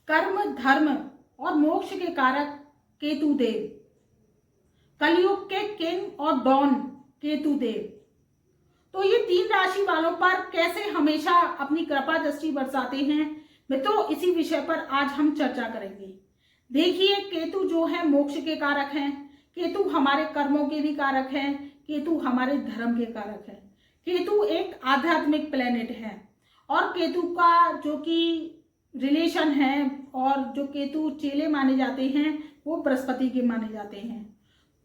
कर्म, धर्म और मोक्ष के कारक केतु देव, कलयुग के किंग और डॉन केतु देव। तो ये 3 राशि वालों पर कैसे हमेशा अपनी कृपा दृष्टि बरसाते हैं मित्रों, इसी विषय पर आज हम चर्चा करेंगे। देखिए, केतु जो है मोक्ष के कारक हैं, केतु हमारे कर्मों के भी कारक हैं, केतु हमारे धर्म के कारक हैं। केतु एक आध्यात्मिक प्लेनेट है और केतु का जो कि रिलेशन है और जो केतु चेले माने जाते हैं वो बृहस्पति के माने जाते हैं।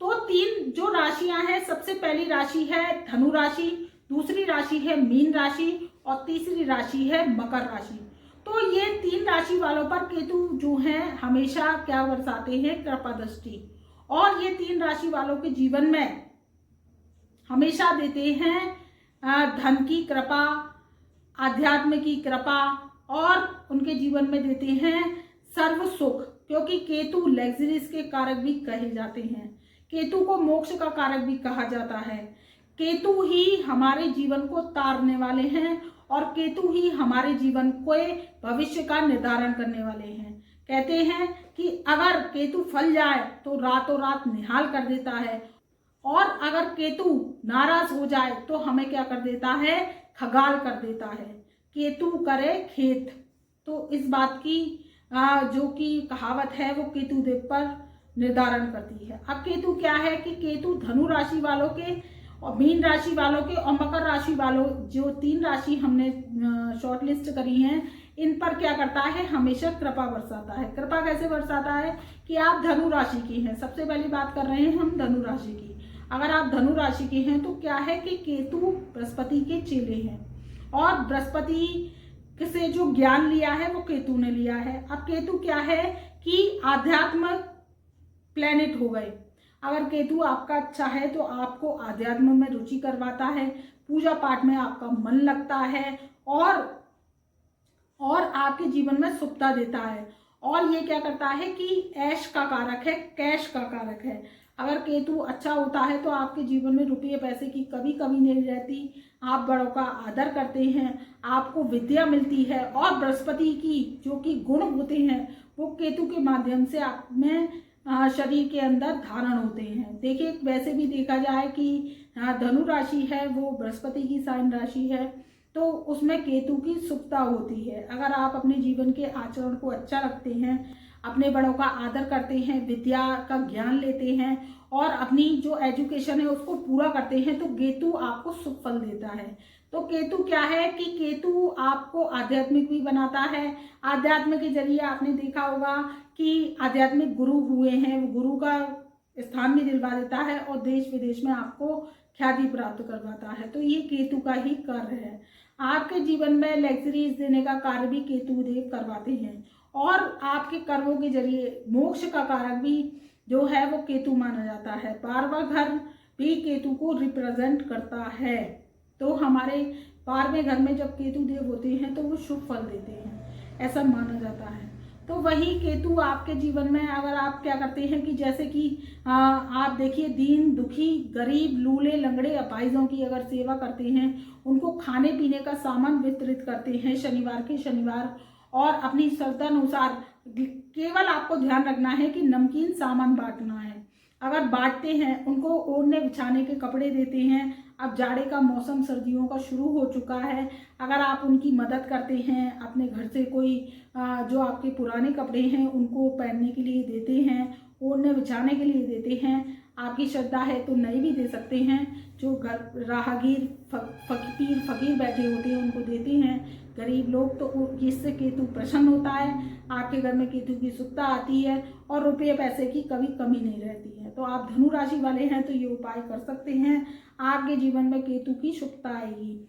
तो 3 जो राशियां हैं, सबसे पहली राशि है धनु राशि, दूसरी राशि है मीन राशि और तीसरी राशि है मकर राशि। तो ये 3 राशि वालों पर केतु जो है हमेशा क्या बरसाते हैं, कृपा दृष्टि। और ये 3 राशि वालों के जीवन में हमेशा देते हैं धन की कृपा, आध्यात्म की कृपा और उनके जीवन में देते हैं सर्व सुख, क्योंकि केतु लग्जरीज के कारक भी कहे जाते हैं। केतु को मोक्ष का कारक भी कहा जाता है। केतु ही हमारे जीवन को तारने वाले हैं और केतु ही हमारे जीवन के भविष्य का निर्धारण करने वाले हैं। कहते हैं कि अगर केतु फल जाए तो रातों रात निहाल कर देता है और अगर केतु नाराज हो जाए तो हमें क्या कर देता है, खगाल कर देता है। केतु करे खेत, तो इस बात की जो कि कहावत है वो केतु देव पर निर्धारण करती है। अब केतु क्या है कि केतु धनु राशि वालों के और मीन राशि वालों के और मकर राशि वालों, जो 3 राशि हमने शॉर्ट लिस्ट करी हैं, इन पर क्या करता है, हमेशा कृपा बरसाता है। कृपा कैसे बरसाता है कि आप धनु राशि की हैं, सबसे पहली बात कर रहे हैं हम धनु राशि की। अगर आप धनु राशि के हैं तो क्या है कि केतु बृहस्पति के चेले हैं और बृहस्पति से जो ज्ञान लिया है वो केतु ने लिया है। अब केतु क्या है कि आध्यात्म प्लेनेट हो गए। अगर केतु आपका अच्छा है तो आपको आध्यात्म में रुचि करवाता है, पूजा पाठ में आपका मन लगता है और आपके जीवन में सुखता देता है। और ये क्या करता है कि ऐश का कारक है, कैश का कारक है। अगर केतु अच्छा होता है तो आपके जीवन में रुपये पैसे की कभी कमी नहीं रहती, आप बड़ों का आदर करते हैं, आपको विद्या मिलती है और बृहस्पति की जो कि गुण होते हैं वो केतु के माध्यम से आप में शरीर के अंदर धारण होते हैं। देखिए, वैसे भी देखा जाए कि धनु राशि है वो बृहस्पति की साइन राशि है, तो उसमें केतु की सुखता होती है। अगर आप अपने जीवन के आचरण को अच्छा रखते हैं, अपने बड़ों का आदर करते हैं, विद्या का ज्ञान लेते हैं और अपनी जो एजुकेशन है उसको पूरा करते हैं, तो केतु आपको सुख फल देता है। तो केतु क्या है कि केतु आपको आध्यात्मिक भी बनाता है। आध्यात्म के जरिए आपने देखा होगा कि आध्यात्मिक गुरु हुए हैं, वो गुरु का स्थान भी दिलवा देता है और देश विदेश में आपको ख्याति प्राप्त करवाता है। तो ये केतु का ही कार्य है। आपके जीवन में लग्जरीज देने का कार्य भी केतु देव करवाते हैं और आपके कर्मों के जरिए मोक्ष का कारक भी जो है वो केतु माना जाता है। 12वां घर भी केतु को रिप्रेजेंट करता है। तो हमारे 12वें घर में जब केतु देव होते हैं तो वो शुभ फल देते हैं, ऐसा माना जाता है। तो वही केतु आपके जीवन में अगर आप क्या करते हैं कि जैसे कि आप देखिए, दीन दुखी गरीब लूले लंगड़े अपाहिजों की अगर सेवा करते हैं, उनको खाने पीने का सामान वितरित करते हैं शनिवार के शनिवार और अपनी श्रद्धा अनुसार, केवल आपको ध्यान रखना है कि नमकीन सामान बांटना है। अगर बांटते हैं, उनको ओढ़ने बिछाने के कपड़े देते हैं। अब जाड़े का मौसम सर्दियों का शुरू हो चुका है, अगर आप उनकी मदद करते हैं, अपने घर से कोई जो आपके पुराने कपड़े हैं उनको पहनने के लिए देते हैं, ओढ़ने बिछाने के लिए देते हैं, आपकी श्रद्धा है तो नए भी दे सकते हैं। जो घर राहगीर फकीर बैठे होते हैं उनको देते हैं, गरीब लोग, तो इससे केतु प्रसन्न होता है, आपके घर में केतु की सुखता आती है और रुपये पैसे की कभी कमी नहीं रहती है। तो आप धनु राशि वाले हैं तो ये उपाय कर सकते हैं, आपके जीवन में केतु की सुखता आएगी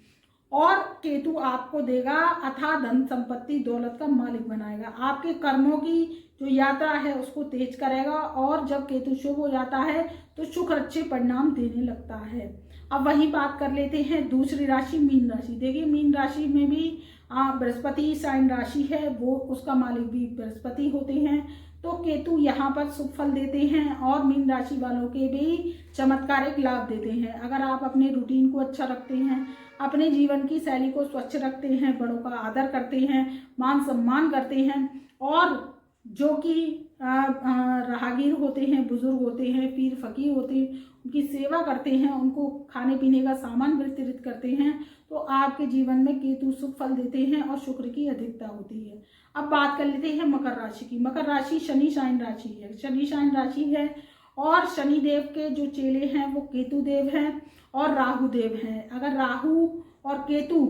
और केतु आपको देगा अथाह धन संपत्ति दौलत का मालिक बनाएगा। आपके कर्मों की जो यात्रा है उसको तेज करेगा और जब केतु शुभ हो जाता है तो सुख अच्छे परिणाम देने लगता है। अब वही बात कर लेते हैं दूसरी राशि मीन राशि। देखिए, मीन राशि में भी बृहस्पति साइन राशि है, वो उसका मालिक भी बृहस्पति होते हैं। तो केतु यहाँ पर शुभ फल देते हैं और मीन राशि वालों के भी चमत्कारिक लाभ देते हैं। अगर आप अपने रूटीन को अच्छा रखते हैं, अपने जीवन की शैली को स्वच्छ रखते हैं, बड़ों का आदर करते हैं, मान सम्मान करते हैं और जो कि राहगीर होते हैं, बुजुर्ग होते हैं, पीर फकीर होते हैं, उनकी सेवा करते हैं, उनको खाने पीने का सामान वितरित करते हैं, तो आपके जीवन में केतु शुभ फल देते हैं और शुक्र की अधिकता होती है। अब बात कर लेते हैं मकर राशि की। मकर राशि शनि शाइन राशि है, शनि शाइन राशि है और शनि देव के जो चेले हैं वो केतु देव हैं और राहु देव हैं। अगर राहु और केतु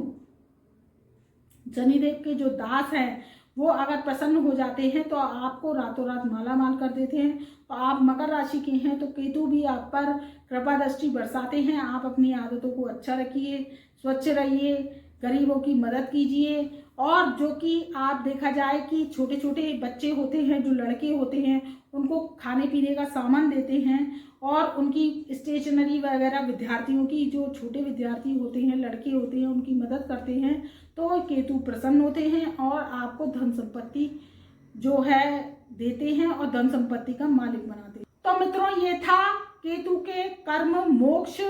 शनिदेव के जो दास हैं वो अगर प्रसन्न हो जाते हैं तो आपको रातों रात माला माल कर देते हैं। तो आप मकर राशि के हैं तो केतु भी आप पर कृपा दृष्टि बरसाते हैं। आप अपनी आदतों को अच्छा रखिए, स्वच्छ रहिए, गरीबों की मदद कीजिए और जो कि आप देखा जाए कि छोटे छोटे बच्चे होते हैं, जो लड़के होते हैं, उनको खाने पीने का सामान देते हैं और उनकी स्टेशनरी वगैरह, विद्यार्थियों की जो छोटे विद्यार्थी होते हैं, लड़के होते हैं, उनकी मदद करते हैं तो केतु प्रसन्न होते हैं और आपको धन संपत्ति जो है देते हैं और धन संपत्ति का मालिक बनाते हैं। तो मित्रों, ये था केतु के कर्म, मोक्ष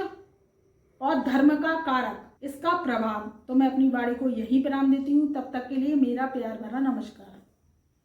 और धर्म का कारक, इसका प्रभाव। तो मैं अपनी वाणी को यही विराम देती हूँ। तब तक के लिए मेरा प्यार भरा नमस्कार।